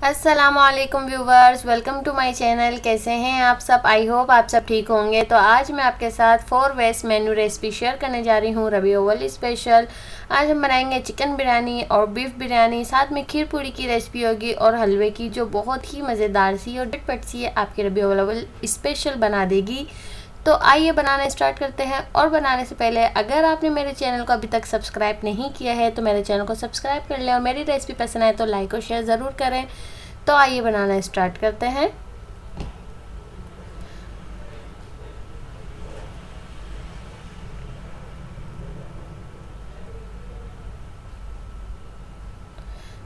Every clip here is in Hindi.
अस्सलामुअलैकुम viewers, welcome to my channel. कैसे हैं आप सब? आई होप आप सब ठीक होंगे। तो आज मैं आपके साथ 4 वेज मेन्यू रेसिपी शेयर करने जा रही हूँ, रबी अव्वल स्पेशल। आज हम बनाएंगे चिकन बिरयानी और बीफ बिरयानी, साथ में खीर पूरी की रेसिपी होगी और हलवे की, जो बहुत ही मज़ेदार सी और झटपट सी है, आपकी रबी अव्वल स्पेशल बना देगी। तो आइए बनाना स्टार्ट करते हैं। और बनाने से पहले अगर आपने मेरे चैनल को अभी तक सब्सक्राइब नहीं किया है तो मेरे चैनल को सब्सक्राइब कर लें और मेरी रेसिपी पसंद आए तो लाइक और शेयर ज़रूर करें। तो आइए बनाना स्टार्ट करते हैं।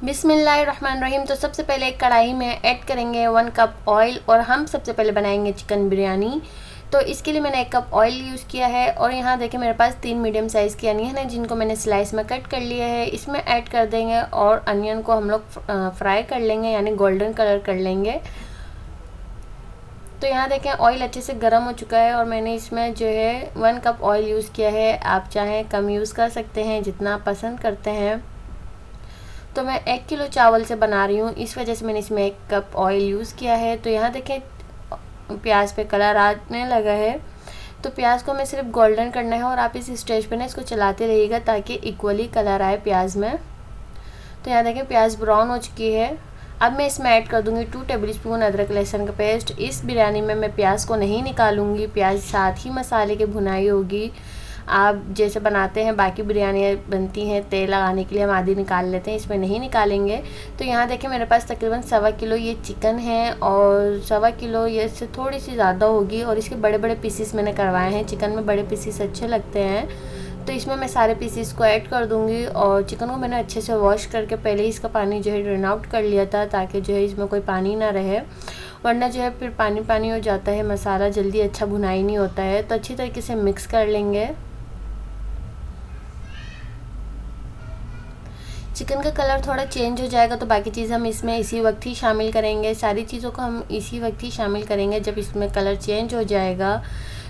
बिस्मिल्लाहिर्रहमानिर्रहीम। तो सबसे पहले एक कढ़ाई में ऐड करेंगे 1 कप ऑयल और हम सबसे पहले बनाएंगे चिकन बिरयानी। तो इसके लिए मैंने 1 कप ऑयल यूज़ किया है और यहाँ देखिए मेरे पास 3 मीडियम साइज़ की अनियन है, जिनको मैंने स्लाइस में कट कर लिया है। इसमें ऐड कर देंगे और अनियन को हम लोग फ्राई कर लेंगे, यानी गोल्डन कलर कर लेंगे। तो यहाँ देखें ऑयल अच्छे से गर्म हो चुका है और मैंने इसमें जो है 1 कप ऑयल यूज़ किया है। आप चाहें कम यूज़ कर सकते हैं, जितना आप पसंद करते हैं। तो मैं 1 किलो चावल से बना रही हूँ, इस वजह से मैंने इसमें 1 कप ऑयल यूज़ किया है। तो यहाँ देखें प्याज पे कलर आने लगा है, तो प्याज को हमें सिर्फ गोल्डन करना है और आप इस स्टेज पे ना इसको चलाते रहिएगा ताकि इक्वली कलर आए प्याज में। तो यहाँ देखें प्याज ब्राउन हो चुकी है। अब मैं इसमें ऐड कर दूंगी 2 टेबलस्पून अदरक लहसुन का पेस्ट। इस बिरयानी में मैं प्याज को नहीं निकालूंगी, प्याज साथ ही मसाले की भुनाई होगी। आप जैसे बनाते हैं बाकी बिरयानी बनती हैं, तेल लगाने के लिए हम आधी निकाल लेते हैं, इसमें नहीं निकालेंगे। तो यहाँ देखें मेरे पास तकरीबन 1.25 किलो ये चिकन है और 1.25 किलो ये से थोड़ी सी ज़्यादा होगी और इसके बड़े बड़े पीसीस मैंने करवाए हैं। चिकन में बड़े पीसीस अच्छे लगते हैं, तो इसमें मैं सारे पीसीस को ऐड कर दूंगी। और चिकन को मैंने अच्छे से वॉश करके पहले ही इसका पानी जो है ड्रेन आउट कर लिया था, ताकि जो है इसमें कोई पानी ना रहे, वरना जो है फिर पानी पानी हो जाता है, मसाला जल्दी अच्छा भुनाई नहीं होता है। तो अच्छी तरीके से मिक्स कर लेंगे। चिकन का कलर थोड़ा चेंज हो जाएगा तो बाकी चीज़ हम इसमें इसी वक्त ही शामिल करेंगे। सारी चीज़ों को हम इसी वक्त ही शामिल करेंगे जब इसमें कलर चेंज हो जाएगा।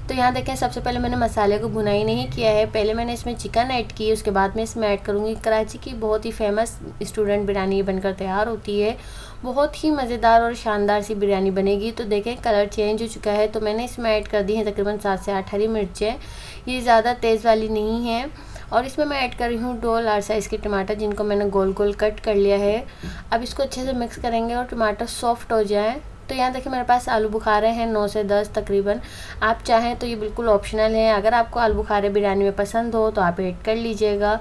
तो यहाँ देखें सबसे पहले मैंने मसाले को भुनाई नहीं किया है, पहले मैंने इसमें चिकन ऐड की, उसके बाद में इसमें ऐड करूँगी कराची की बहुत ही फेमस स्टूडेंट बिरयानी बनकर तैयार होती है। बहुत ही मज़ेदार और शानदार सी बिरयानी बनेगी। तो देखें कलर चेंज हो चुका है, तो मैंने इसमें ऐड कर दी है तकरीबन 7 से 8 हरी मिर्चें। ये ज़्यादा तेज़ वाली नहीं है। और इसमें मैं ऐड कर रही हूँ 2 लार्ज साइज़ के टमाटर, जिनको मैंने गोल गोल कट कर लिया है। अब इसको अच्छे से मिक्स करेंगे और टमाटर सॉफ्ट हो जाए। तो यहाँ देखिए मेरे पास आलू बुखारे हैं 9 से 10 तकरीबन। आप चाहें तो ये बिल्कुल ऑप्शनल है, अगर आपको आलू बुखारे बिरयानी में पसंद हो तो आप ऐड कर लीजिएगा,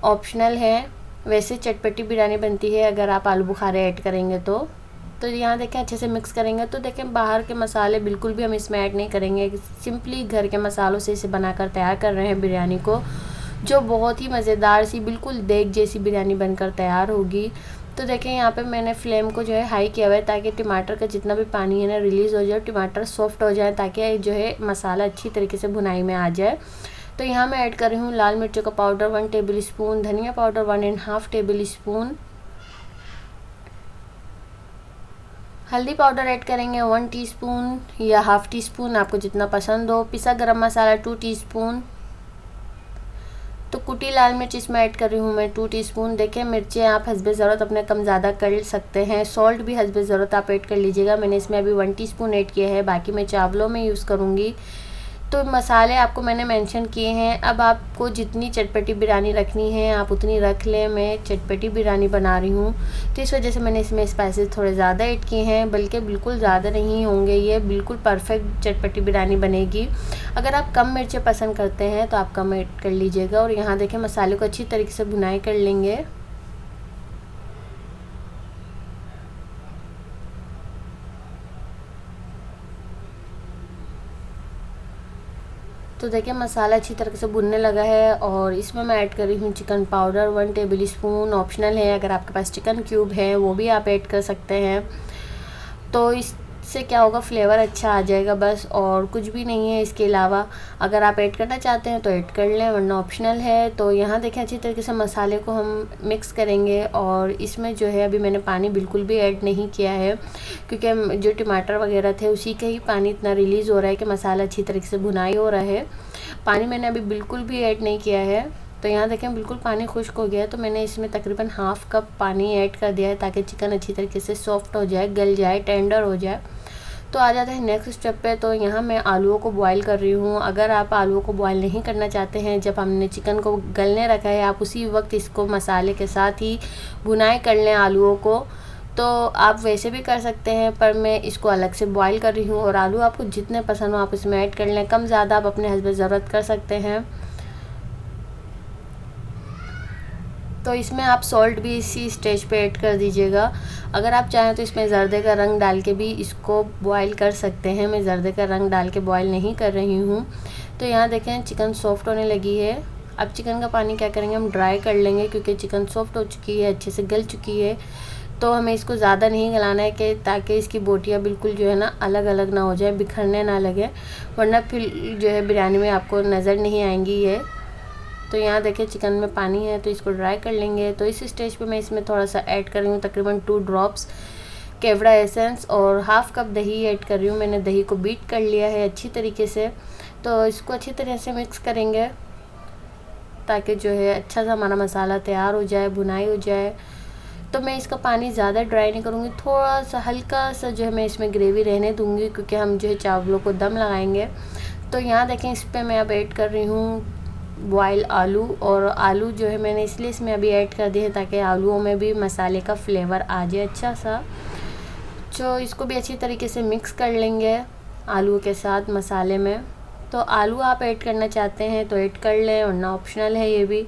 ऑप्शनल है। वैसे चटपटी बिरयानी बनती है अगर आप आलू बुखारे ऐड करेंगे तो यहाँ देखें अच्छे से मिक्स करेंगे। तो देखें बाहर के मसाले बिल्कुल भी हम इसमें ऐड नहीं करेंगे, सिंपली घर के मसालों से इसे बनाकर तैयार कर रहे हैं बिरयानी को, जो बहुत ही मज़ेदार सी बिल्कुल देग जैसी बिरयानी बनकर तैयार होगी। तो देखें यहाँ पे मैंने फ्लेम को जो है हाई किया हुआ है, ताकि टमाटर का जितना भी पानी है ना रिलीज़ हो जाए, टमाटर सॉफ्ट हो जाए, ताकि जो है मसाला अच्छी तरीके से भुनाई में आ जाए। तो यहाँ मैं ऐड कर रही हूँ लाल मिर्चों का पाउडर 1 टेबल स्पून, धनिया पाउडर 1.5 टेबल स्पून, हल्दी पाउडर ऐड करेंगे 1 टीस्पून या हाफ़ टी स्पून, आपको जितना पसंद हो। पिसा गरम मसाला 2 टीस्पून। तो कुटी लाल मिर्च इसमें ऐड कर रही हूँ मैं 2 टीस्पून। देखें मिर्चें आप हस्बे ज़रूरत अपने कम ज़्यादा कर सकते हैं। सॉल्ट भी हस्बे ज़रूरत आप ऐड कर लीजिएगा। मैंने इसमें अभी 1 टीस्पून ऐड किया है, बाकी मैं चावलों में यूज़ करूँगी। तो मसाले आपको मैंने मेंशन किए हैं। अब आपको जितनी चटपटी बिरयानी रखनी है आप उतनी रख लें। मैं चटपटी बिरयानी बना रही हूँ तो इस वजह से मैंने इसमें स्पाइसेस थोड़े ज़्यादा ऐड किए हैं, बल्कि बिल्कुल ज़्यादा नहीं होंगे, ये बिल्कुल परफेक्ट चटपटी बिरयानी बनेगी। अगर आप कम मिर्चें पसंद करते हैं तो आप कम ऐड कर लीजिएगा। और यहाँ देखें मसाले को अच्छी तरीके से भुनाई कर लेंगे। तो देखिए मसाला अच्छी तरह से भुनने लगा है और इसमें मैं ऐड कर रही हूँ chicken powder 1 table spoon, optional है। अगर आपके पास चिकन क्यूब है वो भी आप ऐड कर सकते हैं। तो इससे क्या होगा, फ्लेवर अच्छा आ जाएगा बस, और कुछ भी नहीं है इसके अलावा। अगर आप ऐड करना चाहते हैं तो ऐड कर लें, वरना ऑप्शनल है। तो यहाँ देखें अच्छी तरीके से मसाले को हम मिक्स करेंगे और इसमें जो है अभी मैंने पानी बिल्कुल भी ऐड नहीं किया है, क्योंकि जो टमाटर वगैरह थे उसी का ही पानी इतना रिलीज़ हो रहा है कि मसाला अच्छी तरीके से भुनाई हो रहा है। पानी मैंने अभी बिल्कुल भी ऐड नहीं किया है। तो यहाँ देखें बिल्कुल पानी खुश्क हो गया है, तो मैंने इसमें तकरीबन हाफ़ कप पानी ऐड कर दिया है ताकि चिकन अच्छी तरीके से सॉफ्ट हो जाए, गल जाए, टेंडर हो जाए। तो आ जाते हैं नेक्स्ट स्टेप पे। तो यहाँ मैं आलूओं को बॉईल कर रही हूँ। अगर आप आलूओं को बॉईल नहीं करना चाहते हैं, जब हमने चिकन को गलने रखा है, आप उसी वक्त इसको मसाले के साथ ही भुनाई कर लें आलूओं को, तो आप वैसे भी कर सकते हैं, पर मैं इसको अलग से बॉईल कर रही हूँ। और आलू आपको जितने पसंद हो आप इसमें ऐड कर लें, कम ज़्यादा आप अपने हस्बैंड ज़रूरत कर सकते हैं। तो इसमें आप सॉल्ट भी इसी स्टेज पे ऐड कर दीजिएगा। अगर आप चाहें तो इसमें ज़र्दे का रंग डाल के भी इसको बॉईल कर सकते हैं। मैं ज़र्दे का रंग डाल के बॉईल नहीं कर रही हूँ। तो यहाँ देखें चिकन सॉफ्ट होने लगी है। अब चिकन का पानी क्या करेंगे, हम ड्राई कर लेंगे क्योंकि चिकन सॉफ्ट हो चुकी है, अच्छे से गल चुकी है। तो हमें इसको ज़्यादा नहीं गलाना है कि ताकि इसकी बोटियाँ बिल्कुल जो है ना अलग अलग ना हो जाए, बिखरने ना लगे, वरना फिर जो है बिरयानी में आपको नज़र नहीं आएंगी ये। तो यहाँ देखिए चिकन में पानी है, तो इसको ड्राई कर लेंगे। तो इस स्टेज पे मैं इसमें थोड़ा सा ऐड कर रही हूँ, तकरीबन 2 ड्रॉप्स केवड़ा एसेंस और हाफ़ कप दही ऐड कर रही हूँ। मैंने दही को बीट कर लिया है अच्छी तरीके से। तो इसको अच्छी तरह से मिक्स करेंगे ताकि जो है अच्छा सा हमारा मसाला तैयार हो जाए, भुनाई हो जाए। तो मैं इसका पानी ज़्यादा ड्राई नहीं करूँगी, थोड़ा सा हल्का सा जो है मैं इसमें ग्रेवी रहने दूँगी क्योंकि हम जो है चावलों को दम लगाएंगे। तो यहाँ देखें इस पर मैं अब ऐड कर रही हूँ बॉयल आलू। और आलू जो है मैंने इसलिए इसमें अभी ऐड कर दिए हैं ताकि आलूओं में भी मसाले का फ्लेवर आ जाए अच्छा सा। तो इसको भी अच्छी तरीके से मिक्स कर लेंगे आलू के साथ मसाले में। तो आलू आप ऐड करना चाहते हैं तो ऐड कर लें, वरना ऑप्शनल है ये भी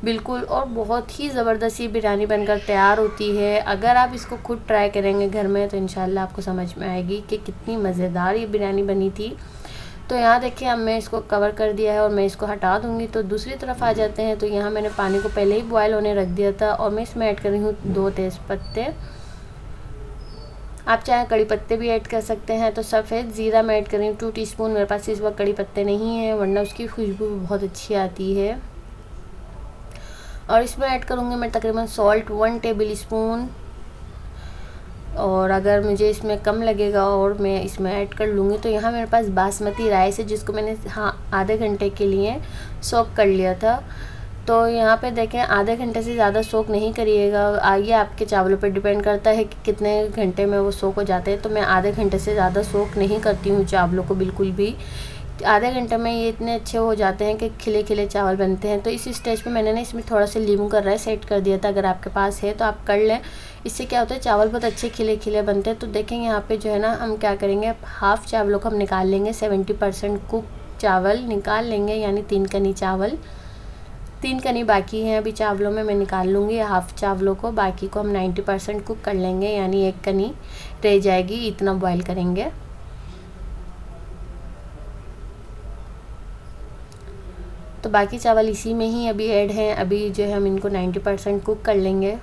बिल्कुल। और बहुत ही ज़बरदस्त ये बिरयानी बनकर तैयार होती है। अगर आप इसको खुद ट्राई करेंगे घर में तो इंशाल्लाह आपको समझ में आएगी कि कितनी मज़ेदार ये बिरयानी बनी थी। तो यहाँ देखिए अब मैं इसको कवर कर दिया है और मैं इसको हटा दूँगी। तो दूसरी तरफ आ जाते हैं। तो यहाँ मैंने पानी को पहले ही बॉयल होने रख दिया था और मैं इसमें ऐड कर रही हूँ 2 तेज़ पत्ते। आप चाहे कड़ी पत्ते भी ऐड कर सकते हैं। तो सफ़ेद ज़ीरा मैं ऐड कर रही हूँ 2 टीस्पून। मेरे पास इस वक्त कड़ी पत्ते नहीं हैं, वरना उसकी खुशबू बहुत अच्छी आती है। और इसमें ऐड करूँगी मैं तकरीबन सॉल्ट 1 टेबल स्पून। और अगर मुझे इसमें कम लगेगा और मैं इसमें ऐड कर लूँगी। तो यहाँ मेरे पास बासमती राइस है जिसको मैंने आधे घंटे के लिए सोक कर लिया था। तो यहाँ पे देखें आधे घंटे से ज़्यादा सोक नहीं करिएगा, ये आपके चावलों पर डिपेंड करता है कि कितने घंटे में वो सोक हो जाते हैं। तो मैं आधे घंटे से ज़्यादा सोक नहीं करती हूँ चावलों को बिल्कुल भी। आधे घंटे में ये इतने अच्छे हो जाते हैं कि खिले खिले चावल बनते हैं। तो इस स्टेज पे मैंने ना इसमें थोड़ा सा नींबू का रस ऐड कर दिया था। अगर आपके पास है तो आप कर लें, इससे क्या होता है चावल बहुत अच्छे खिले खिले बनते हैं। तो देखें यहाँ पे जो है ना हम क्या करेंगे, हाफ़ चावलों को हम निकाल लेंगे, 70% कुक चावल निकाल लेंगे, यानी 3 कनी चावल, 3 कनी बाकी हैं अभी चावलों में, मैं निकाल लूँगी हाफ़ चावलों को। बाकी को हम 90% कुक कर लेंगे, यानी 1 कनी रह जाएगी, इतना बॉयल करेंगे। तो बाकी चावल इसी में ही अभी ऐड हैं। अभी जो है हम इनको 90% कुक कर लेंगे।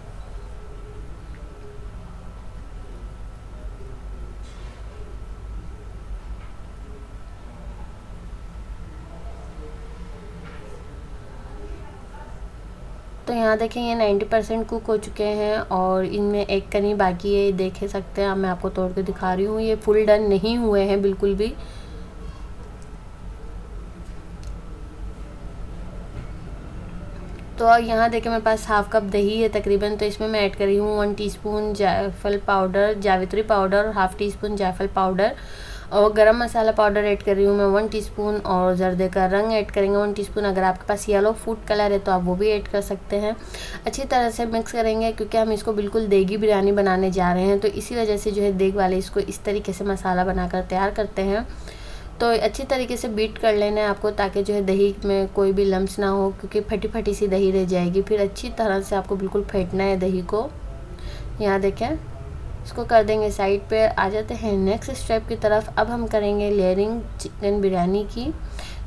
तो यहाँ देखें ये 90% कुक हो चुके हैं और इनमें 1 कनी बाकी है, देख सकते हैं। मैं आपको तोड़ के दिखा रही हूँ, ये फुल डन नहीं हुए हैं बिल्कुल भी। तो यहाँ देखें मेरे पास हाफ़ कप दही है तकरीबन। तो इसमें मैं ऐड कर रही हूँ 1 टीस्पून जायफल पाउडर, जावित्री पाउडर, हाफ़ टीस्पून जायफल पाउडर और गरम मसाला पाउडर ऐड कर रही हूँ मैं 1 टीस्पून। और जर्दे का रंग ऐड करेंगे 1 टीस्पून। अगर आपके पास येलो फूड कलर है तो आप वो भी ऐड कर सकते हैं। अच्छी तरह से मिक्स करेंगे क्योंकि हम इसको बिल्कुल देगी बिरयानी बनाने जा रहे हैं। तो इसी वजह से जो है देग वाले इसको इस तरीके से मसाला बनाकर तैयार करते हैं। तो अच्छी तरीके से बीट कर लेना है आपको ताकि जो है दही में कोई भी लम्स ना हो, क्योंकि फटी फटी सी दही रह जाएगी। फिर अच्छी तरह से आपको बिल्कुल फेंटना है दही को। यहाँ देखें इसको कर देंगे साइड पे। आ जाते हैं नेक्स्ट स्टेप की तरफ। अब हम करेंगे लेयरिंग चिकन बिरयानी की।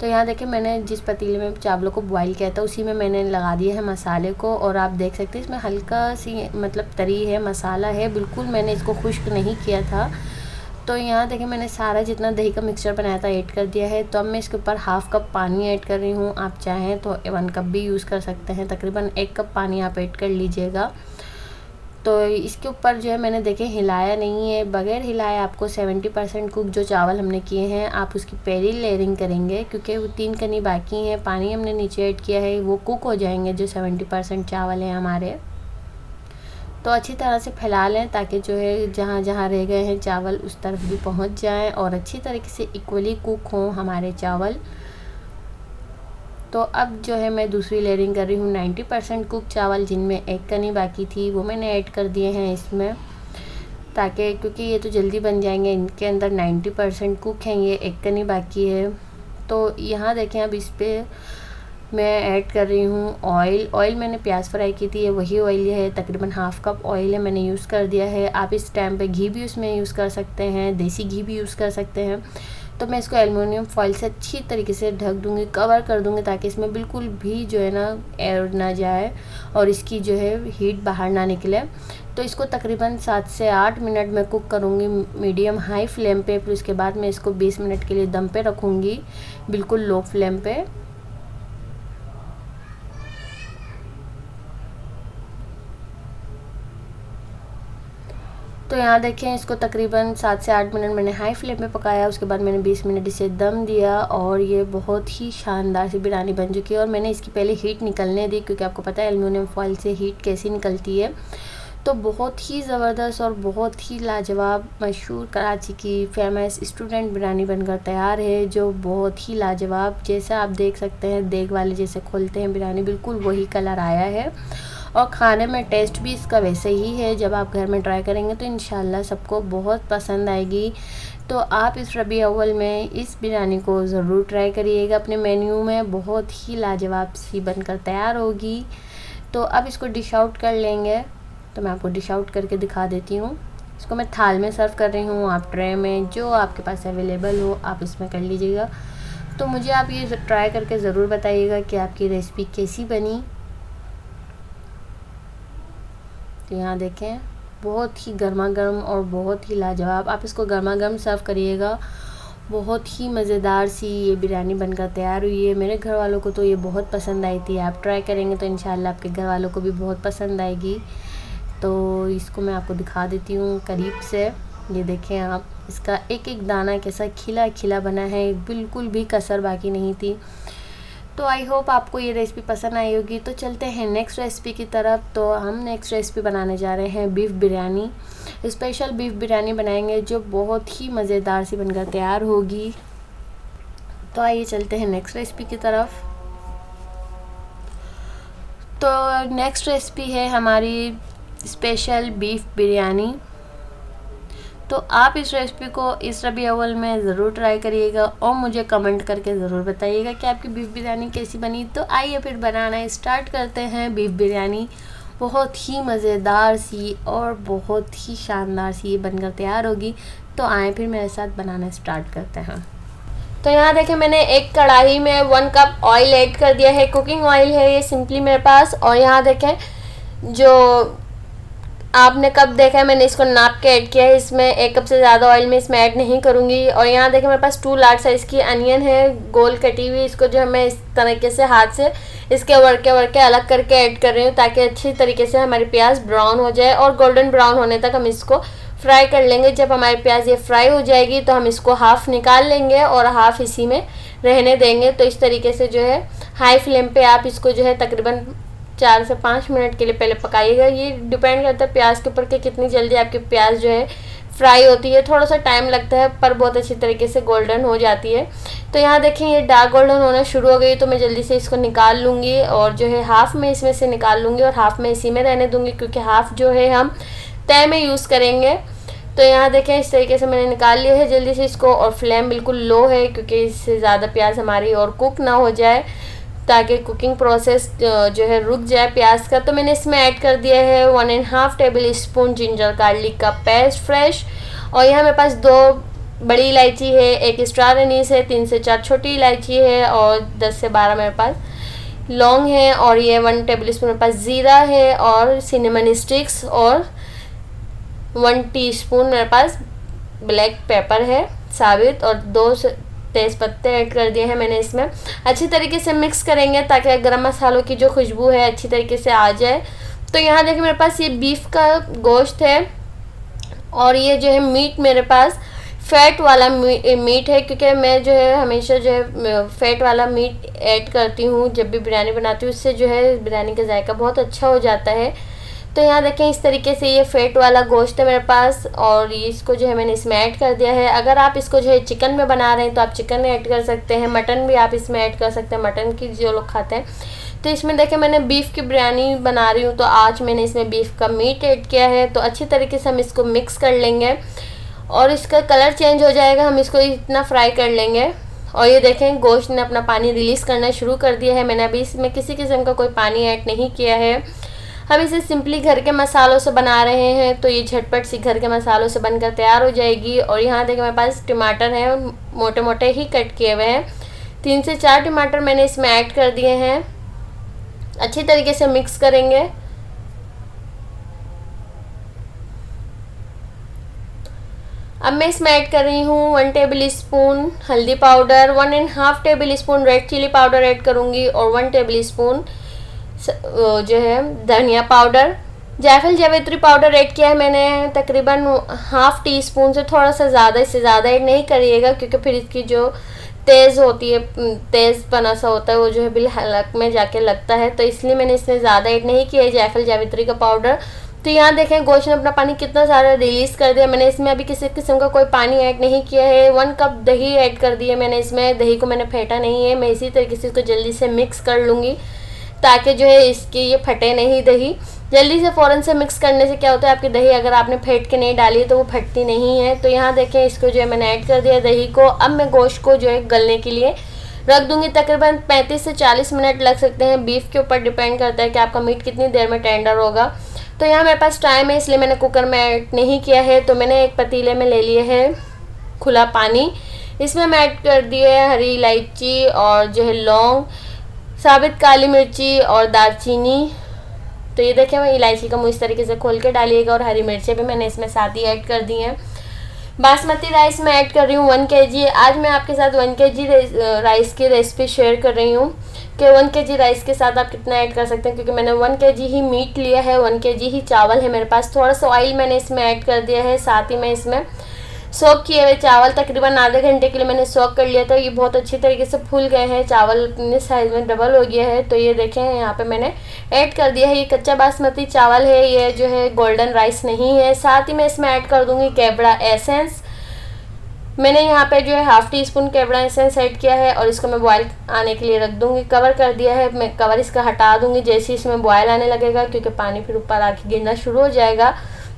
तो यहाँ देखें मैंने जिस पतीले में चावलों को बॉईल किया था उसी में मैंने लगा दिया है मसाले को। और आप देख सकते हैं इसमें हल्का सी मतलब तरी है, मसाला है, बिल्कुल मैंने इसको खुश्क नहीं किया था। तो यहाँ देखिए मैंने सारा जितना दही का मिक्सचर बनाया था ऐड कर दिया है। तो अब मैं इसके ऊपर हाफ़ कप पानी ऐड कर रही हूँ। आप चाहें तो 1 कप भी यूज़ कर सकते हैं, तकरीबन 1 कप पानी आप ऐड कर लीजिएगा। तो इसके ऊपर जो है मैंने देखे हिलाया नहीं है, बगैर हिलाए आपको 70% कुक जो चावल हमने किए हैं आप उसकी पहली लेयरिंग करेंगे, क्योंकि वो 3 कनी बाकी हैं, पानी हमने नीचे ऐड किया है, वो कुक हो जाएंगे जो 70% चावल हैं हमारे। तो अच्छी तरह से फैला लें ताकि जो है जहाँ जहाँ रह गए हैं चावल उस तरफ भी पहुँच जाएँ और अच्छी तरीके से इक्वली कुक हों हमारे चावल। तो अब जो है मैं दूसरी लेयरिंग कर रही हूँ। 90% कुक चावल जिनमें एक कनी बाकी थी वो मैंने ऐड कर दिए हैं इसमें, ताकि क्योंकि ये तो जल्दी बन जाएंगे, इनके अंदर 90% कुक हैं, ये एक कनी बाकी है। तो यहाँ देखें अब इस पर मैं ऐड कर रही हूँ ऑयल मैंने प्याज फ्राई की थी, वही ऑयल है, तकरीबन ½ कप ऑयल है मैंने यूज़ कर दिया है। आप इस टाइम पे घी भी उसमें यूज़ कर सकते हैं, देसी घी भी यूज़ कर सकते हैं। तो मैं इसको एल्युमिनियम फॉइल से अच्छी तरीके से ढक दूँगी, कवर कर दूँगी, ताकि इसमें बिल्कुल भी जो है ना एयर ना जाए और इसकी जो है हीट बाहर ना निकले। तो इसको तकरीबन 7 से 8 मिनट में कुक करूँगी मीडियम हाई फ्लेम पे। फिर उसके बाद मैं इसको 20 मिनट के लिए दम पे रखूँगी, बिल्कुल लो फ्लेम पे। तो यहाँ देखें इसको तकरीबन 7 से 8 मिनट मैंने हाई फ्लेम पे पकाया, उसके बाद मैंने 20 मिनट इसे दम दिया और ये बहुत ही शानदार सी बिरयानी बन चुकी है। और मैंने इसकी पहले हीट निकलने दी, क्योंकि आपको पता है एल्युमिनियम फॉइल से हीट कैसी निकलती है। तो बहुत ही ज़बरदस्त और बहुत ही लाजवाब मशहूर कराची की फेमस स्टूडेंट बिरयानी बनकर तैयार है, जो बहुत ही लाजवाब, जैसा आप देख सकते हैं देग वाले जैसे खोलते हैं बिरयानी, बिल्कुल वही कलर आया है। और खाने में टेस्ट भी इसका वैसे ही है। जब आप घर में ट्राई करेंगे तो इंशाल्लाह सबको बहुत पसंद आएगी। तो आप इस रबी अव्वल में इस बिरयानी को ज़रूर ट्राई करिएगा अपने मेन्यू में, बहुत ही लाजवाब सी बनकर तैयार होगी। तो अब इसको डिश आउट कर लेंगे। तो मैं आपको डिश आउट करके दिखा देती हूँ। इसको मैं थाल में सर्व कर रही हूँ, आप ट्रे में जो आपके पास अवेलेबल हो आप इसमें कर लीजिएगा। तो मुझे आप ये ट्राई करके ज़रूर बताइएगा कि आपकी रेसिपी कैसी बनी। तो यहाँ देखें बहुत ही गर्मा गर्म और बहुत ही लाजवाब, आप इसको गर्मा गर्म सर्व करिएगा। बहुत ही मज़ेदार सी ये बिरयानी बनकर तैयार हुई है। मेरे घर वालों को तो ये बहुत पसंद आई थी। आप ट्राई करेंगे तो इंशाल्लाह आपके घर वालों को भी बहुत पसंद आएगी। तो इसको मैं आपको दिखा देती हूँ करीब से। ये देखें आप, इसका एक एक दाना कैसा खिला खिला बना है, बिल्कुल भी कसर बाकी नहीं थी। तो आई होप आपको ये रेसिपी पसंद आई होगी। तो चलते हैं नेक्स्ट रेसिपी की तरफ। तो हम नेक्स्ट रेसिपी बनाने जा रहे हैं beef biryani. Special beef biryani बनाएंगे जो बहुत ही मज़ेदार सी बनकर तैयार होगी। तो आइए चलते हैं नेक्स्ट रेसिपी की तरफ। तो नेक्स्ट रेसिपी है हमारी स्पेशल बीफ बिरयानी। तो आप इस रेसिपी को इस रबी अव्वल में ज़रूर ट्राई करिएगा और मुझे कमेंट करके ज़रूर बताइएगा कि आपकी बीफ बिरयानी कैसी बनी। तो आइए फिर बनाना स्टार्ट करते हैं बीफ बिरयानी। बहुत ही मज़ेदार सी और बहुत ही शानदार सी ये बनकर तैयार होगी। तो आए फिर मेरे साथ बनाना स्टार्ट करते हैं। तो यहाँ देखें मैंने एक कढ़ाई में 1 कप ऑयल ऐड कर दिया है। कुकिंग ऑयल है ये सिंपली मेरे पास। और यहाँ देखें जो आपने कप देखा है मैंने इसको नाप के ऐड किया है। इसमें 1 कप से ज़्यादा ऑयल में इसमें ऐड नहीं करूँगी। और यहाँ देखें मेरे पास 2 लार्ज साइज़ की अनियन है गोल कटी हुई। इसको जो है मैं इस तरीके से हाथ से इसके वर्के अलग करके ऐड कर रही हूँ, ताकि अच्छी तरीके से हमारी प्याज ब्राउन हो जाए और गोल्डन ब्राउन होने तक हम इसको फ्राई कर लेंगे। जब हमारी प्याज ये फ्राई हो जाएगी तो हम इसको हाफ़ निकाल लेंगे और हाफ़ इसी में रहने देंगे। तो इस तरीके से जो है हाई फ्लेम पे आप इसको जो है तकरीबन 4 से 5 मिनट के लिए पहले पकाइएगा। ये डिपेंड करता है प्याज के ऊपर कि कितनी जल्दी आपकी प्याज जो है फ्राई होती है। थोड़ा सा टाइम लगता है पर बहुत अच्छी तरीके से गोल्डन हो जाती है। तो यहाँ देखें ये डार्क गोल्डन होना शुरू हो गई, तो मैं जल्दी से इसको निकाल लूँगी और जो है हाफ़ में इसमें से निकाल लूँगी और हाफ़ में इसी में रहने दूँगी, क्योंकि हाफ़ जो है हम तय में यूज़ करेंगे। तो यहाँ देखें इस तरीके से मैंने निकाल लिया है जल्दी से इसको। और फ्लेम बिल्कुल लो है, क्योंकि इससे ज़्यादा प्याज हमारी और कुक ना हो जाए, ताकि कुकिंग प्रोसेस जो है रुक जाए प्याज का। तो मैंने इसमें ऐड कर दिया है 1.5 टेबल स्पून जिंजर गार्लिक का पेस्ट फ्रेश। और यहाँ मेरे पास 2 बड़ी इलायची है, 1 स्टार एनीस है, 3 से 4 छोटी इलायची है और 10 से 12 मेरे पास लौंग है। और ये 1 टेबल स्पून मेरे पास ज़ीरा है और सिनेमन स्टिक्स और 1 टीस्पून मेरे पास ब्लैक पेपर है साबित और 2 तेज़ पत्ते ऐड कर दिए हैं मैंने इसमें। अच्छी तरीके से मिक्स करेंगे ताकि गरम मसालों की जो खुशबू है अच्छी तरीके से आ जाए। तो यहाँ देखिए मेरे पास ये बीफ का गोश्त है और ये जो है मीट मेरे पास फ़ैट वाला मीट है, क्योंकि मैं जो है हमेशा जो है फ़ैट वाला मीट ऐड करती हूँ जब भी बिरयानी बनाती हूँ। इससे जो है बिरयानी का जायका बहुत अच्छा हो जाता है। तो यहाँ देखें इस तरीके से ये फ़ैट वाला गोश्त है मेरे पास और इसको जो है मैंने इसमें ऐड कर दिया है। अगर आप इसको जो है चिकन में बना रहे हैं तो आप चिकन ऐड कर सकते हैं, मटन भी आप इसमें ऐड कर सकते हैं, मटन की जो लोग खाते हैं। तो इसमें देखें मैंने बीफ की बिरयानी बना रही हूँ तो आज मैंने इसमें बीफ का मीट ऐड किया है। तो अच्छी तरीके से हम इसको मिक्स कर लेंगे और इसका कलर चेंज हो जाएगा, हम इसको इतना फ्राई कर लेंगे। और ये देखें गोश्त ने अपना पानी रिलीज़ करना शुरू कर दिया है। मैंने अभी इसमें किसी किस्म का कोई पानी ऐड नहीं किया है। हम इसे सिंपली घर के मसालों से बना रहे हैं तो ये झटपट सी घर के मसालों से बनकर तैयार हो जाएगी। और यहाँ देखें मेरे पास टमाटर हैं, मोटे मोटे ही कट किए हुए हैं। 3 से 4 टमाटर मैंने इसमें ऐड कर दिए हैं। अच्छी तरीके से मिक्स करेंगे। अब मैं इसमें ऐड कर रही हूँ 1 टेबल स्पून हल्दी powder, 1.5 tablespoon red chilli powder add करूँगी और 1 टेबल स्पून जो है धनिया पाउडर। जायफल जावित्री पाउडर ऐड किया है मैंने तकरीबन ½ टी स्पून से थोड़ा सा ज़्यादा, इससे ज़्यादा ऐड नहीं करिएगा क्योंकि फिर इसकी जो तेज़ होती है, तेज़ पना सा होता है वो जो है बिल हलक में जाके लगता है, तो इसलिए मैंने इसमें ज़्यादा ऐड नहीं किया है जायफल जावित्री का पाउडर। तो यहाँ देखें गोश्त ने अपना पानी कितना सारा रिलीज़ कर दिया। मैंने इसमें अभी किसी किस्म का कोई पानी ऐड नहीं किया है। 1 कप दही ऐड कर दिया मैंने इसमें। दही को मैंने फेंटा नहीं है, मैं इसी तरीके से इसको जल्दी से मिक्स कर लूँगी ताकि जो है इसकी ये फटे नहीं। दही जल्दी से फ़ौरन से मिक्स करने से क्या होता है, आपकी दही अगर आपने फेंट के नहीं डाली है तो वो फटती नहीं है। तो यहाँ देखें इसको जो है मैंने ऐड कर दिया दही को। अब मैं गोश्त को जो है गलने के लिए रख दूँगी। तकरीबन 35 से 40 मिनट लग सकते हैं, बीफ के ऊपर डिपेंड करता है कि आपका मीट कितनी देर में टेंडर होगा। तो यहाँ मेरे पास टाइम है इसलिए मैंने कुकर में ऐड नहीं किया है। तो मैंने एक पतीले में ले लिए है खुला पानी, इसमें मैं ऐड कर दिए है हरी इलायची और जो है लौंग, साबित काली मिर्ची और दालचीनी। तो ये देखें मैं इलायची का मुँह इस तरीके से खोल के डालिएगा और हरी मिर्चें भी मैंने इसमें साथ ही ऐड कर दी हैं। बासमती राइस मैं ऐड कर रही हूँ 1 kg। आज मैं आपके साथ 1 kg राइस की रेसिपी शेयर कर रही हूँ कि 1 kg राइस के साथ आप कितना ऐड कर सकते हैं, क्योंकि मैंने 1 kg ही मीट लिया है, 1 kg ही चावल है मेरे पास। थोड़ा सा ऑयल मैंने इसमें ऐड कर दिया है, साथ ही मैं इसमें सोक किए हुए चावल तकरीबन आधे घंटे के लिए मैंने सोक कर लिया था। ये बहुत अच्छी तरीके से फूल गए हैं, चावल अपने साइज़ में डबल हो गया है। तो ये देखें यहाँ पे मैंने ऐड कर दिया है, ये कच्चा बासमती चावल है, ये जो है गोल्डन राइस नहीं है। साथ ही मैं इसमें ऐड कर दूँगी केवड़ा एसेंस। मैंने यहाँ पे जो है ½ टी स्पून केवड़ा एसेंस ऐड किया है और इसको मैं बॉयल आने के लिए रख दूँगी। कवर कर दिया है, मैं कवर इसका हटा दूँगी जैसे ही इसमें बॉयल आने लगेगा, क्योंकि पानी फिर ऊपर आके गिरना शुरू हो जाएगा।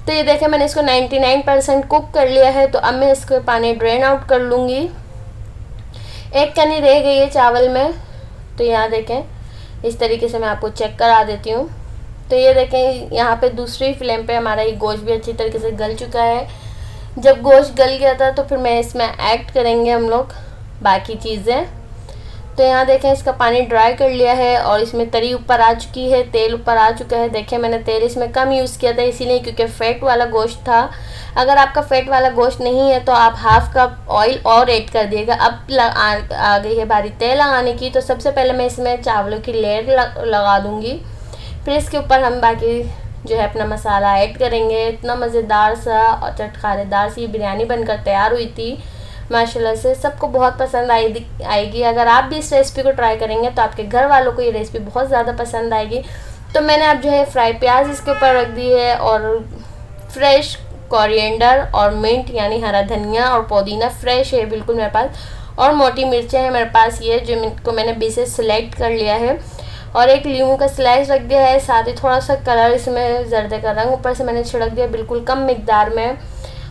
तो ये देखें मैंने इसको 99% कुक कर लिया है। तो अब मैं इसको पानी ड्रेन आउट कर लूँगी। एक कनी रह गई है चावल में, तो यहाँ देखें इस तरीके से मैं आपको चेक करा देती हूँ। तो ये देखें यहाँ पे दूसरी फ्लेम पे हमारा ये गोश्त भी अच्छी तरीके से गल चुका है। जब गोश्त गल गया था तो फिर मैं इसमें ऐड करेंगे हम लोग बाकी चीज़ें। तो यहाँ देखें इसका पानी ड्राई कर लिया है और इसमें तरी ऊपर आ चुकी है, तेल ऊपर आ चुका है। देखें मैंने तेल इसमें कम यूज़ किया था इसीलिए, क्योंकि फ़ैट वाला गोश्त था। अगर आपका फ़ैट वाला गोश्त नहीं है तो आप ½ कप ऑयल और ऐड कर दिएगा। अब आ गई है बारी तेल लगाने की। तो सबसे पहले मैं इसमें चावलों की लेयर लगा दूँगी, फिर इसके ऊपर हम बाकी जो है अपना मसाला ऐड करेंगे। इतना मज़ेदार सा और चटखारेदार सी बिरयानी बनकर तैयार हुई थी माशाल्लाह से, सबको बहुत पसंद आएगी। अगर आप भी इस रेसिपी को ट्राई करेंगे तो आपके घर वालों को ये रेसिपी बहुत ज़्यादा पसंद आएगी। तो मैंने अब जो है फ्राई प्याज इसके ऊपर रख दी है और फ्रेश कोरिएंडर और मिंट यानी हरा धनिया और पुदीना फ्रेश है बिल्कुल मेरे पास, और मोटी मिर्चें हैं मेरे पास, ये जो इनको मैंने बीच से सिलेक्ट कर लिया है, और एक लीमू का स्लाइस रख दिया है। साथ ही थोड़ा सा कलर इसमें जर्दे का रंग ऊपर से मैंने छिड़क दिया बिल्कुल कम मिकदार में,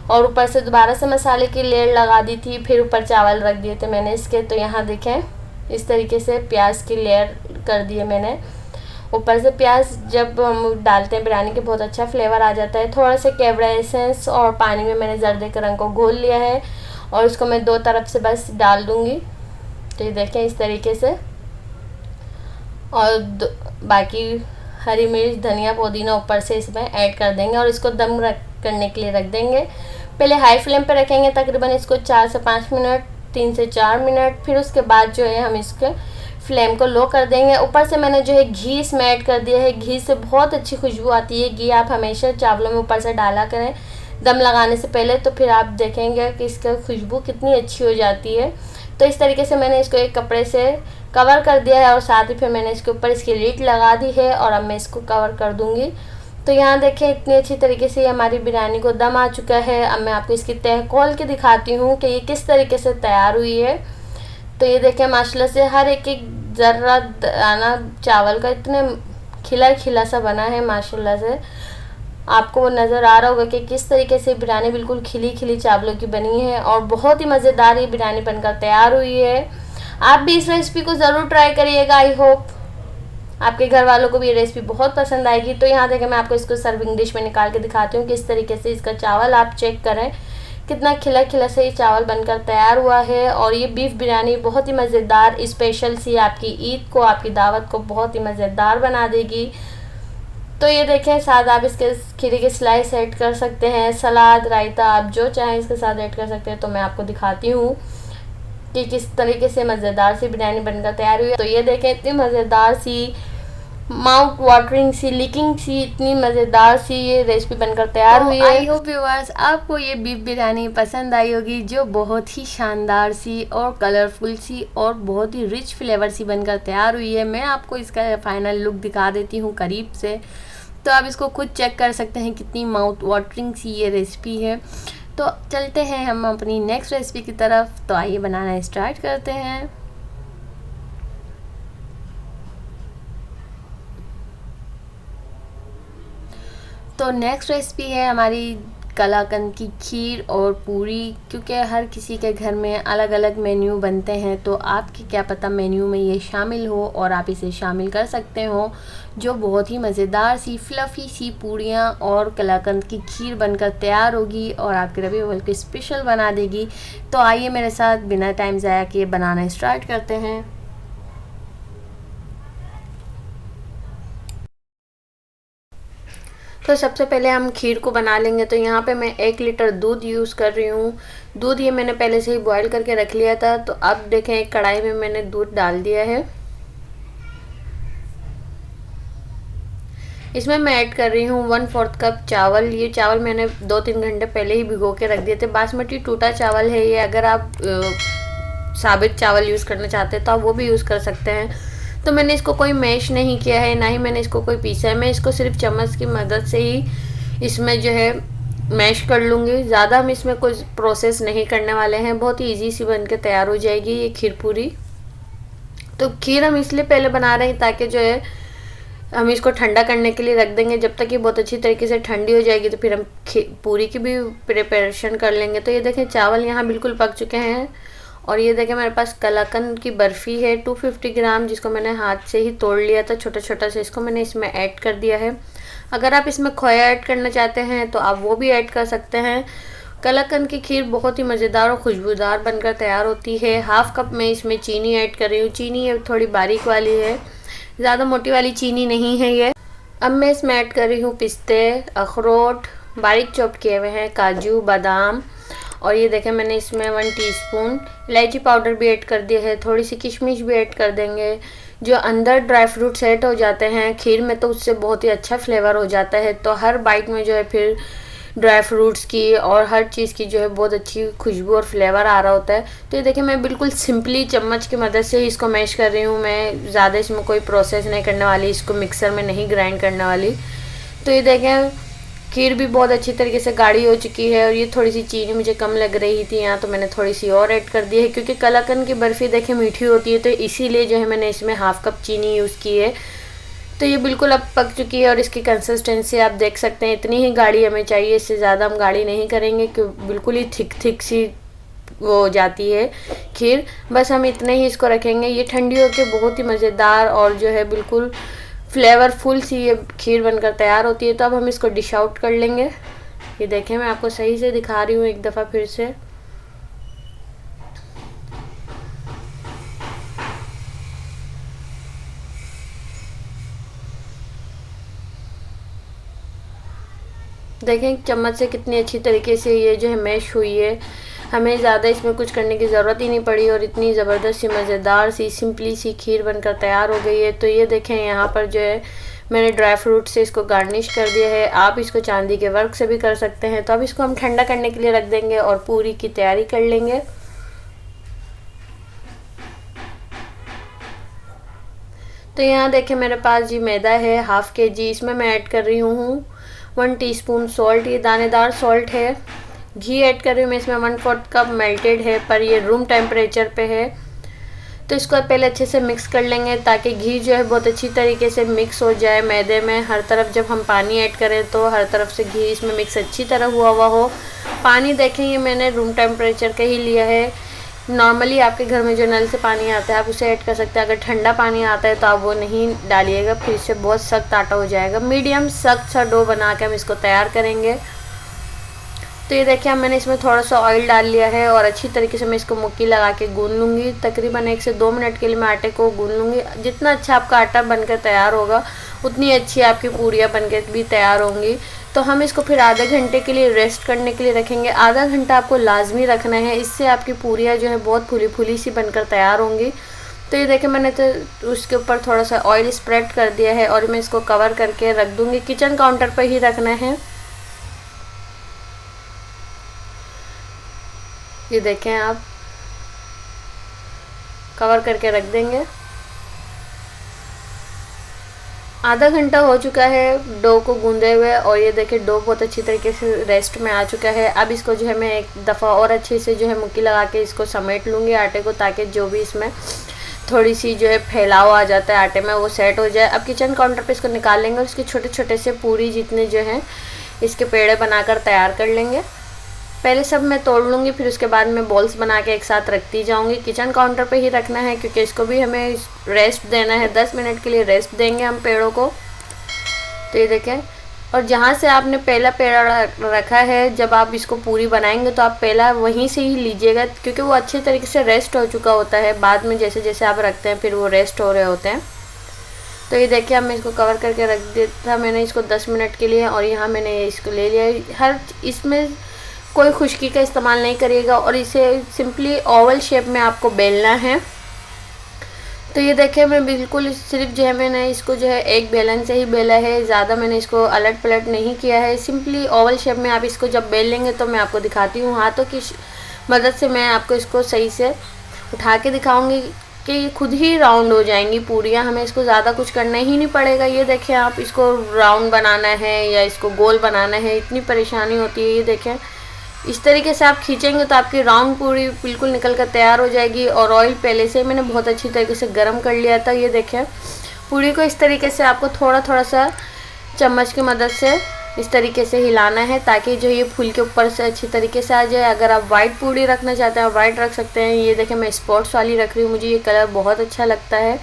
और ऊपर से दोबारा से मसाले की लेयर लगा दी थी, फिर ऊपर चावल रख दिए थे मैंने इसके। तो यहाँ देखें इस तरीके से प्याज की लेयर कर दी है मैंने ऊपर से। प्याज जब हम डालते हैं बिरयानी के बहुत अच्छा फ्लेवर आ जाता है। थोड़ा सा केवड़ा एसेंस और पानी में मैंने जर्दे के रंग को घोल लिया है और इसको मैं 2 तरफ से बस डाल दूँगी। तो ये देखें इस तरीके से, और बाकी हरी मिर्च धनिया पुदीना ऊपर से इसमें ऐड कर देंगे और इसको दम करने के लिए रख देंगे। पहले हाई फ्लेम पे रखेंगे तकरीबन इसको 4 से 5 मिनट, 3 से 4 मिनट, फिर उसके बाद जो है हम इसके फ्लेम को लो कर देंगे। ऊपर से मैंने जो है घी इसमें ऐड कर दिया है। घी से बहुत अच्छी खुशबू आती है। घी आप हमेशा चावलों में ऊपर से डाला करें दम लगाने से पहले, तो फिर आप देखेंगे कि इसका खुशबू कितनी अच्छी हो जाती है। तो इस तरीके से मैंने इसको एक कपड़े से कवर कर दिया है और साथ ही फिर मैंने इसके ऊपर इसकी लीड लगा दी है और अब मैं इसको कवर कर दूँगी। तो यहाँ देखें इतनी अच्छी तरीके से हमारी बिरयानी को दम आ चुका है। अब मैं आपको इसकी तह खोल के दिखाती हूँ कि ये किस तरीके से तैयार हुई है। तो ये देखें माशाल्लाह से हर एक ज़र्रा दाना चावल का इतने खिला खिला सा बना है। माशाल्लाह से आपको वो नज़र आ रहा होगा कि किस तरीके से बिरयानी बिल्कुल खिली खिली चावलों की बनी है और बहुत ही मज़ेदार ये बिरयानी बनकर तैयार हुई है। आप भी इस रेसिपी को ज़रूर ट्राई करिएगा। आई होप आपके घर वालों को भी ये रेसिपी बहुत पसंद आएगी। तो यहाँ देखें मैं आपको इसको सर्विंग डिश में निकाल के दिखाती हूँ किस तरीके से इसका चावल आप चेक करें कितना खिला खिला से ये चावल बनकर तैयार हुआ है। और ये बीफ बिरयानी बहुत ही मज़ेदार स्पेशल सी आपकी ईद को, आपकी दावत को बहुत ही मज़ेदार बना देगी। तो ये देखें साथ आप इसके खीरे के स्लाइस ऐड कर सकते हैं, सलाद, रायता, आप जो चाहें इसके साथ ऐड कर सकते हैं। तो मैं आपको दिखाती हूँ कि किस तरीके से मज़ेदार सी बिरयानी बनकर तैयार हुई है। तो ये देखें इतनी मज़ेदार सी, माउथ वाटरिंग सी, लिकिंग सी, इतनी मज़ेदार सी ये रेसिपी बनकर तैयार हुई है। आई होप व्यूअर्स आपको ये बीफ बिरयानी पसंद आई होगी, जो बहुत ही शानदार सी और कलरफुल सी और बहुत ही रिच फ्लेवर सी बनकर तैयार हुई है। मैं आपको इसका फाइनल लुक दिखा देती हूँ करीब से, तो आप इसको खुद चेक कर सकते हैं कितनी माउथ वाटरिंग सी ये रेसिपी है। तो चलते हैं हम अपनी नेक्स्ट रेसिपी की तरफ। तो आइए बनाना स्टार्ट करते हैं। तो नेक्स्ट रेसिपी है हमारी कलाकंद की खीर और पूरी। क्योंकि हर किसी के घर में अलग अलग मेन्यू बनते हैं, तो आपके क्या पता मेन्यू में ये शामिल हो और आप इसे शामिल कर सकते हो, जो बहुत ही मज़ेदार सी फ्लफ़ी सी पूड़ियाँ और कलाकंद की खीर बनकर तैयार होगी और आपके रबी अव्वल को स्पेशल बना देगी। तो आइए मेरे साथ बिना टाइम ज़ाया किए बनाना स्टार्ट करते हैं। तो सबसे पहले हम खीर को बना लेंगे। तो यहाँ पे मैं 1 लीटर दूध यूज़ कर रही हूँ। दूध ये मैंने पहले से ही बॉईल करके रख लिया था। तो अब देखें एक कढ़ाई में मैंने दूध डाल दिया है। इसमें मैं ऐड कर रही हूँ 1/4 कप चावल। ये चावल मैंने 2-3 घंटे पहले ही भिगो के रख दिए थे। बासमती टूटा चावल है ये। अगर आप साबित चावल यूज़ करना चाहते हैं तो आप वो भी यूज़ कर सकते हैं। तो मैंने इसको कोई मैश नहीं किया है, ना ही मैंने इसको कोई पीसा है। मैं इसको सिर्फ चम्मच की मदद से ही इसमें जो है मैश कर लूँगी। ज़्यादा हम इसमें कोई प्रोसेस नहीं करने वाले हैं, बहुत ही ईजी सी बन के तैयार हो जाएगी ये खीर पूरी। तो खीर हम इसलिए पहले बना रहे हैं ताकि जो है हम इसको ठंडा करने के लिए रख देंगे। जब तक ये बहुत अच्छी तरीके से ठंडी हो जाएगी तो फिर हम पूरी की भी प्रिपरेशन कर लेंगे। तो ये देखें चावल यहाँ बिल्कुल पक चुके हैं। और ये देखें मेरे पास कलाकंद की बर्फ़ी है 250 ग्राम, जिसको मैंने हाथ से ही तोड़ लिया था छोटा छोटा से। इसको मैंने इसमें ऐड कर दिया है। अगर आप इसमें खोया ऐड करना चाहते हैं तो आप वो भी ऐड कर सकते हैं। कलाकंद की खीर बहुत ही मज़ेदार और खुशबूदार बनकर तैयार होती है। हाफ़ कप में इसमें चीनी ऐड कर रही हूँ। चीनी ये थोड़ी बारीक वाली है, ज़्यादा मोटी वाली चीनी नहीं है ये। अब मैं इसमें ऐड कर रही हूँ पिस्ते, अखरोट, बारीक चॉप किए हुए हैं, काजू, बादाम। और ये देखें मैंने इसमें 1 टीस्पून इलायची पाउडर भी ऐड कर दिया है। थोड़ी सी किशमिश भी ऐड कर देंगे। जो अंदर ड्राई फ्रूट्स ऐड हो जाते हैं खीर में तो उससे बहुत ही अच्छा फ्लेवर हो जाता है। तो हर बाइट में जो है फिर ड्राई फ्रूट्स की और हर चीज़ की जो है बहुत अच्छी खुशबू और फ्लेवर आ रहा होता है। तो ये देखिए मैं बिल्कुल सिंपली चम्मच की मदद से ही इसको मैश कर रही हूँ। मैं ज़्यादा इसमें कोई प्रोसेस नहीं करने वाली, इसको मिक्सर में नहीं ग्राइंड करने वाली। तो ये देखें खीर भी बहुत अच्छी तरीके से गाढ़ी हो चुकी है। और ये थोड़ी सी चीनी मुझे कम लग रही थी यहाँ, तो मैंने थोड़ी सी और ऐड कर दी है। क्योंकि कलाकंद की बर्फ़ी देखें मीठी होती है, तो इसीलिए जो है मैंने इसमें हाफ़ कप चीनी यूज़ की है। तो ये बिल्कुल अब पक चुकी है और इसकी कंसिस्टेंसी आप देख सकते हैं इतनी ही गाढ़ी हमें चाहिए, इससे ज़्यादा हम गाढ़ी नहीं करेंगे क्योंकि बिल्कुल ही थिक सी वो हो जाती है खीर। बस हम इतने ही इसको रखेंगे। ये ठंडी होकर बहुत ही मज़ेदार और जो है बिल्कुल फ्लेवरफुल सी ये खीर बनकर तैयार होती है। तो अब हम इसको डिश आउट कर लेंगे। ये देखें मैं आपको सही से दिखा रही हूँ एक दफ़ा फिर से। देखें चम्मच से कितनी अच्छी तरीके से ये जो है मैश हुई है। हमें ज़्यादा इसमें कुछ करने की ज़रूरत ही नहीं पड़ी और इतनी ज़बरदस्त सी मज़ेदार सी सिंपली सी खीर बनकर तैयार हो गई है। तो ये देखें यहाँ पर जो है मैंने ड्राई फ्रूट से इसको गार्निश कर दिया है। आप इसको चांदी के वर्क से भी कर सकते हैं। तो अब इसको हम ठंडा करने के लिए रख देंगे और पूरी की तैयारी कर लेंगे। तो यहाँ देखें मेरे पास जी मैदा है हाफ़ kg, इसमें मैं ऐड कर रही हूँ 1 टीस्पून सॉल्ट, ये दानेदार सॉल्ट है। घी ऐड कर रही हूँ मैं इसमें 1/4 कप मेल्टेड है, पर ये रूम टेम्परेचर पे है। तो इसको पहले अच्छे से मिक्स कर लेंगे ताकि घी जो है बहुत अच्छी तरीके से मिक्स हो जाए मैदे में। हर तरफ जब हम पानी ऐड करें तो हर तरफ से घी इसमें मिक्स अच्छी तरह हुआ हो। पानी देखें ये मैंने रूम टेम्परेचर का ही लिया है। नॉर्मली आपके घर में जो नल से पानी आता है आप उसे ऐड कर सकते हैं। अगर ठंडा पानी आता है तो आप वो नहीं डालिएगा, फिर इससे बहुत सख्त आटा हो जाएगा। मीडियम सख्त सा डो बना के हम इसको तैयार करेंगे। तो ये देखिए अब मैंने इसमें थोड़ा सा ऑयल डाल लिया है और अच्छी तरीके से मैं इसको मुक्की लगा के गूंद लूँगी। तकरीबन 1 से 2 मिनट के लिए मैं आटे को गूंद लूँगी। जितना अच्छा आपका आटा बनकर तैयार होगा उतनी अच्छी आपकी पूरियाँ बनकर भी तैयार होंगी। तो हम इसको फिर आधे घंटे के लिए रेस्ट करने के लिए रखेंगे। आधा घंटा आपको लाजमी रखना है, इससे आपकी पूरियाँ जो है बहुत फूली फूली सी बनकर तैयार होंगी। तो ये देखिए मैंने तो उसके ऊपर थोड़ा सा ऑयल स्प्रेड कर दिया है और मैं इसको कवर करके रख दूँगी। किचन काउंटर पर ही रखना है। ये देखें आप कवर करके रख देंगे। आधा घंटा हो चुका है डो को गूंदे हुए और ये देखिए डो बहुत अच्छी तरीके से रेस्ट में आ चुका है। अब इसको जो है मैं एक दफ़ा और अच्छे से जो है मुक्की लगा के इसको समेट लूँगी आटे को, ताकि जो भी इसमें थोड़ी सी जो है फैलाव आ जाता है आटे में वो सेट हो जाए। अब किचन काउंटर पे इसको निकाल लेंगे और इसके छोटे छोटे से पूरी जितने जो हैं इसके पेड़े बनाकर तैयार कर लेंगे। पहले सब मैं तोड़ लूँगी, फिर उसके बाद मैं बॉल्स बना के एक साथ रखती जाऊँगी। किचन काउंटर पे ही रखना है क्योंकि इसको भी हमें रेस्ट देना है। 10 मिनट के लिए रेस्ट देंगे हम पेड़ों को। तो ये देखें, और जहाँ से आपने पहला पेड़ा रखा है जब आप इसको पूरी बनाएंगे तो आप पहला वहीं से ही लीजिएगा, क्योंकि वो अच्छे तरीके से रेस्ट हो चुका होता है। बाद में जैसे जैसे आप रखते हैं फिर वो रेस्ट हो रहे होते हैं। तो ये देखिए अब मैं इसको कवर करके रख दिया था मैंने इसको 10 मिनट के लिए, और यहाँ मैंने इसको ले लिया। हर इसमें कोई खुश्की का इस्तेमाल नहीं करिएगा और इसे सिंपली ओवल शेप में आपको बेलना है। तो ये देखिए मैं बिल्कुल सिर्फ जो है मैंने इसको जो है एक बेलन से ही बेला है, ज़्यादा मैंने इसको अलट पलट नहीं किया है। सिंपली ओवल शेप में आप इसको जब बेल लेंगे तो मैं आपको दिखाती हूँ हाथों की मदद से। मैं आपको इसको सही से उठा के दिखाऊंगी कि खुद ही राउंड हो जाएंगी पूरियाँ। हमें इसको ज़्यादा कुछ करना ही नहीं पड़ेगा। ये देखिए आप इसको राउंड बनाना है या इसको गोल बनाना है, इतनी परेशानी होती है। ये देखें इस तरीके से आप खींचेंगे तो आपकी राउंड पूरी बिल्कुल निकल कर तैयार हो जाएगी। और ऑयल पहले से मैंने बहुत अच्छी तरीके से गर्म कर लिया था। ये देखें पूरी को इस तरीके से आपको थोड़ा थोड़ा सा चम्मच की मदद से इस तरीके से हिलाना है ताकि जो ये फूल के ऊपर से अच्छी तरीके से आ जाए। अगर आप वाइट पूरी रखना चाहते हैं वाइट रख सकते हैं। ये देखें मैं स्पॉट्स वाली रख रही हूँ, मुझे ये कलर बहुत अच्छा लगता है।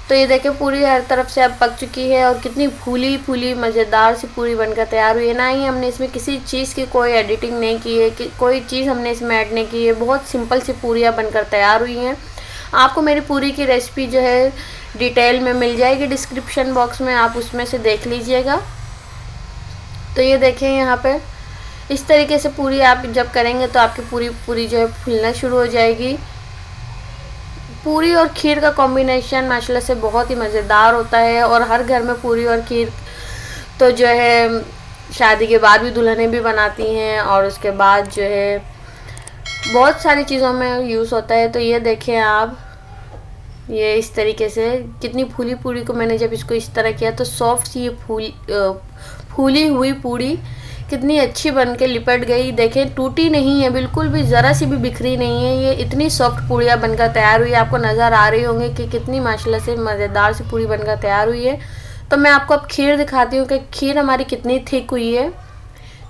तो ये देखें पूरी हर तरफ से अब पक चुकी है और कितनी फूली फूली मज़ेदार सी पूरी बनकर तैयार हुई है। ना ही हमने इसमें किसी चीज़ की कोई एडिटिंग नहीं की है, कि कोई चीज़ हमने इसमें ऐड नहीं की है। बहुत सिंपल सी पूरियाँ बनकर तैयार हुई हैं। आपको मेरी पूरी की रेसिपी जो है डिटेल में मिल जाएगी डिस्क्रिप्शन बॉक्स में, आप उसमें से देख लीजिएगा। तो ये देखें यहाँ पे इस तरीके से पूरी आप जब करेंगे तो आपकी पूरी जो है फूलना शुरू हो जाएगी। पूरी और खीर का कॉम्बिनेशन माशाल्लाह से बहुत ही मज़ेदार होता है और हर घर में पूरी और खीर तो जो है शादी के बाद भी दुल्हनें भी बनाती हैं और उसके बाद जो है बहुत सारी चीज़ों में यूज़ होता है। तो ये देखें आप ये इस तरीके से कितनी फूली पूरी को मैंने जब इसको इस तरह किया तो सॉफ्ट सी ये फूली हुई पूरी कितनी अच्छी बन के लिपट गई। देखें टूटी नहीं है, बिल्कुल भी ज़रा सी भी बिखरी नहीं है। ये इतनी सॉफ्ट पूड़ियाँ बनकर तैयार हुई है, आपको नज़र आ रही होंगी कि कितनी माशाल्लाह से मज़ेदार सी पूड़ी बनकर तैयार हुई है। तो मैं आपको अब खीर दिखाती हूँ कि खीर हमारी कितनी थिक हुई है।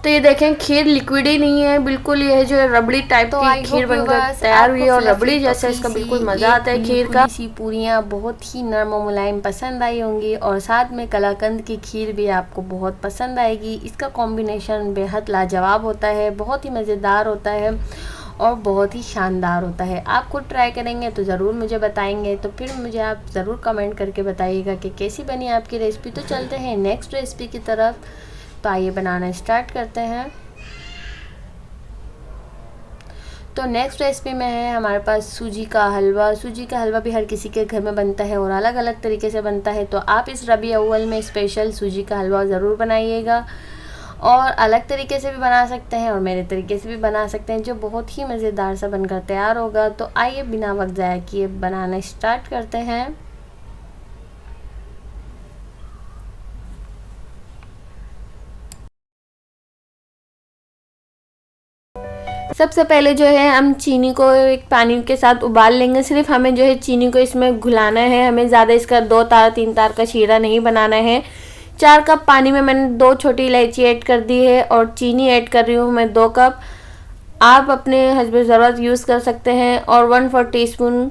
तो ये देखें खीर लिक्विड ही नहीं है, बिल्कुल ये है जो रबड़ी टाइप की खीर बनकर तैयार हुई है और रबड़ी जैसा इसका बिल्कुल मज़ा आता है खीर का। सी पूरियाँ बहुत ही नरम और मुलायम पसंद आई होंगी और साथ में कलाकंद की खीर भी आपको बहुत पसंद आएगी। इसका कॉम्बिनेशन बेहद लाजवाब होता है, बहुत ही मज़ेदार होता है और बहुत ही शानदार होता है। आप खुद ट्राई करेंगे तो ज़रूर मुझे बताएंगे, तो फिर मुझे आप ज़रूर कमेंट करके बताइएगा कि कैसी बनी आपकी रेसिपी। तो चलते हैं नेक्स्ट रेसिपी की तरफ। तो आइए बनाना स्टार्ट करते हैं। तो नेक्स्ट रेसिपी में है हमारे पास सूजी का हलवा। सूजी का हलवा भी हर किसी के घर में बनता है और अलग अलग तरीके से बनता है, तो आप इस रबी अव्वल में स्पेशल सूजी का हलवा ज़रूर बनाइएगा। और अलग तरीके से भी बना सकते हैं और मेरे तरीके से भी बना सकते हैं, जो बहुत ही मज़ेदार सा बनकर तैयार होगा। तो आइए बिना वक्त ज़ाया किए बनाना स्टार्ट करते हैं। सबसे पहले जो है हम चीनी को एक पानी के साथ उबाल लेंगे। सिर्फ हमें जो है चीनी को इसमें घुलाना है, हमें ज़्यादा इसका 2 तार 3 तार का शीरा नहीं बनाना है। 4 कप पानी में मैंने 2 छोटी इलायची ऐड कर दी है और चीनी ऐड कर रही हूँ मैं 2 कप। आप अपने हस्ब ज़रूरत यूज़ कर सकते हैं। और 1/4 टीस्पून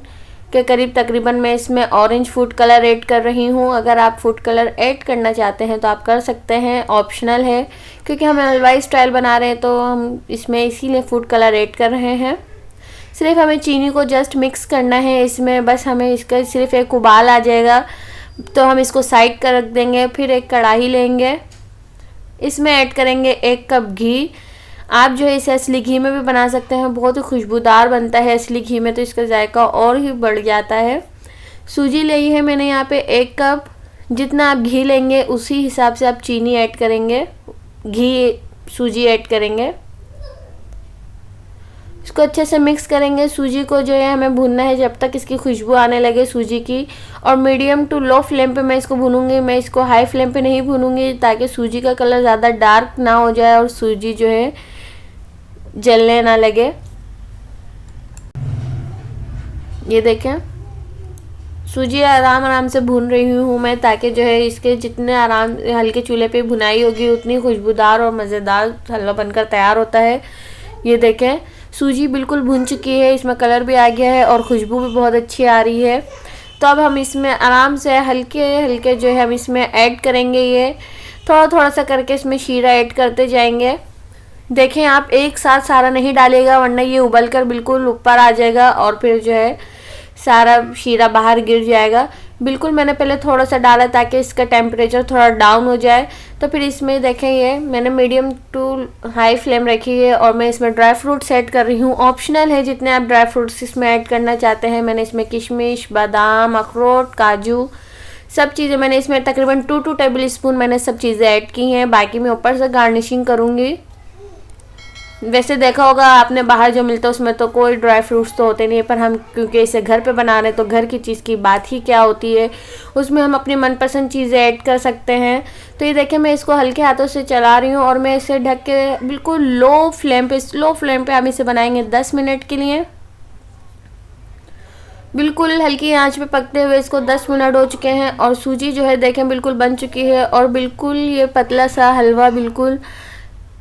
के करीब तकरीबन मैं इसमें ऑरेंज फूड कलर ऐड कर रही हूँ। अगर आप फूड कलर ऐड करना चाहते हैं तो आप कर सकते हैं, ऑप्शनल है, क्योंकि हम हलवाई स्टाइल बना रहे हैं तो हम इसमें इसीलिए फूड कलर ऐड कर रहे हैं। सिर्फ हमें चीनी को जस्ट मिक्स करना है इसमें, बस हमें इसका सिर्फ एक उबाल आ जाएगा तो हम इसको साइड कर रख देंगे। फिर एक कढ़ाई लेंगे, इसमें ऐड करेंगे 1 कप घी। आप जो है इसे असली घी में भी बना सकते हैं, बहुत ही खुशबूदार बनता है असली घी में, तो इसका जायका और ही बढ़ जाता है। सूजी ली है मैंने यहाँ पे 1 कप। जितना आप घी लेंगे उसी हिसाब से आप चीनी ऐड करेंगे, घी सूजी ऐड करेंगे। इसको अच्छे से मिक्स करेंगे। सूजी को जो है हमें भूनना है जब तक इसकी खुशबू आने लगे सूजी की, और मीडियम टू लो फ्लेम पे मैं इसको भूनूंगी। मैं इसको हाई फ्लेम पे नहीं भूनूंगी ताकि सूजी का कलर ज़्यादा डार्क ना हो जाए और सूजी जो है जलने ना लगे। ये देखें सूजी आराम से भून रही हूँ मैं, ताकि जो है इसके जितने आराम हल्के चूल्हे पे भुनाई होगी उतनी खुशबूदार और मज़ेदार हलवा बनकर तैयार होता है। ये देखें सूजी बिल्कुल भुन चुकी है, इसमें कलर भी आ गया है और खुशबू भी बहुत अच्छी आ रही है। तो अब हम इसमें आराम से हल्के हल्के जो है हम इसमें ऐड करेंगे। ये थोड़ा सा करके इसमें शीरा ऐड करते जाएंगे। देखें आप एक साथ सारा नहीं डालिएगा वरना ये उबल कर बिल्कुल ऊपर आ जाएगा और फिर जो है सारा शीरा बाहर गिर जाएगा। बिल्कुल मैंने पहले थोड़ा सा डाला ताकि इसका टेम्परेचर थोड़ा डाउन हो जाए। तो फिर इसमें देखें ये मैंने मीडियम टू हाई फ्लेम रखी है और मैं इसमें ड्राई फ्रूट्स ऐड कर रही हूँ। ऑप्शनल है जितने आप ड्राई फ्रूट्स इसमें ऐड करना चाहते हैं। मैंने इसमें किशमिश, बादाम, अखरोट, काजू सब चीज़ें मैंने इसमें तकरीबन 2 टेबल स्पून मैंने सब चीज़ें ऐड की हैं। बाकी मैं ऊपर से गार्निशिंग करूँगी। वैसे देखा होगा आपने बाहर जो मिलता है उसमें तो कोई ड्राई फ्रूट्स तो होते नहीं है, पर हम क्योंकि इसे घर पे बना रहे हैं तो घर की चीज़ की बात ही क्या होती है, उसमें हम अपनी मनपसंद चीज़ें ऐड कर सकते हैं। तो ये देखिए मैं इसको हल्के हाथों से चला रही हूँ और मैं इसे ढक के बिल्कुल लो फ्लेम पे हम इसे बनाएंगे 10 मिनट के लिए। बिल्कुल हल्की आंच पे पकते हुए इसको 10 मिनट हो चुके हैं और सूजी जो है देखें बिल्कुल बन चुकी है और बिल्कुल ये पतला सा हलवा बिल्कुल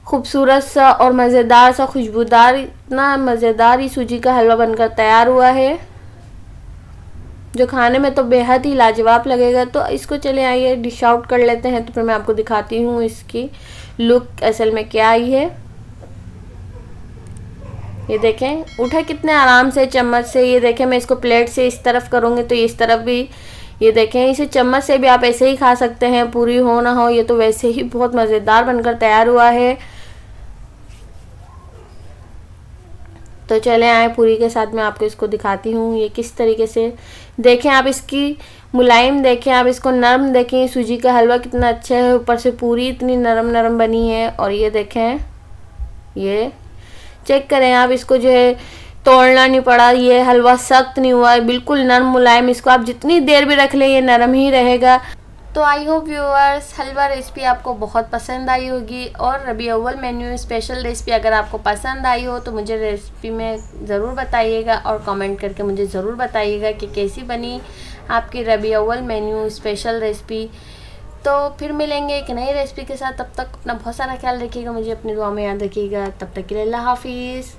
खूबसूरत सा और मज़ेदार सा खुशबूदार, इतना मज़ेदार ही सूजी का हलवा बनकर तैयार हुआ है जो खाने में तो बेहद ही लाजवाब लगेगा। तो इसको चले आइए डिश आउट कर लेते हैं, तो फिर मैं आपको दिखाती हूँ इसकी लुक असल में क्या आई है। ये देखें उठा कितने आराम से चम्मच से। ये देखें मैं इसको प्लेट से इस तरफ करूँगी तो इस तरफ भी, ये देखें इसे चम्मच से भी आप ऐसे ही खा सकते हैं, पूरी हो ना हो। ये तो वैसे ही बहुत मज़ेदार बनकर तैयार हुआ है। तो चले आए पूरी के साथ मैं आपको इसको दिखाती हूँ ये किस तरीके से। देखें आप इसकी मुलायम, देखें आप इसको नरम, देखें सूजी का हलवा कितना अच्छा है, ऊपर से पूरी इतनी नरम बनी है। और ये देखें ये चेक करें आप, इसको जो है तोड़ना नहीं पड़ा, ये हलवा सख्त नहीं हुआ है, बिल्कुल नरम मुलायम। इसको आप जितनी देर भी रख लें ये नरम ही रहेगा। तो I hope viewers halwa recipe आपको बहुत पसंद आई होगी और रबी अव्वल मेन्यू स्पेशल रेसिपी अगर आपको पसंद आई हो तो मुझे रेसिपी में ज़रूर बताइएगा और कमेंट करके मुझे ज़रूर बताइएगा कि कैसी बनी आपकी रबी अव्वल मेन्यू स्पेशल रेसिपी। तो फिर मिलेंगे एक नई रेसिपी के साथ, तब तक अपना बहुत सारा ख्याल रखिएगा, मुझे अपनी दुआ में याद रखिएगा। तब तक के लिए अल्लाह हाफिज़।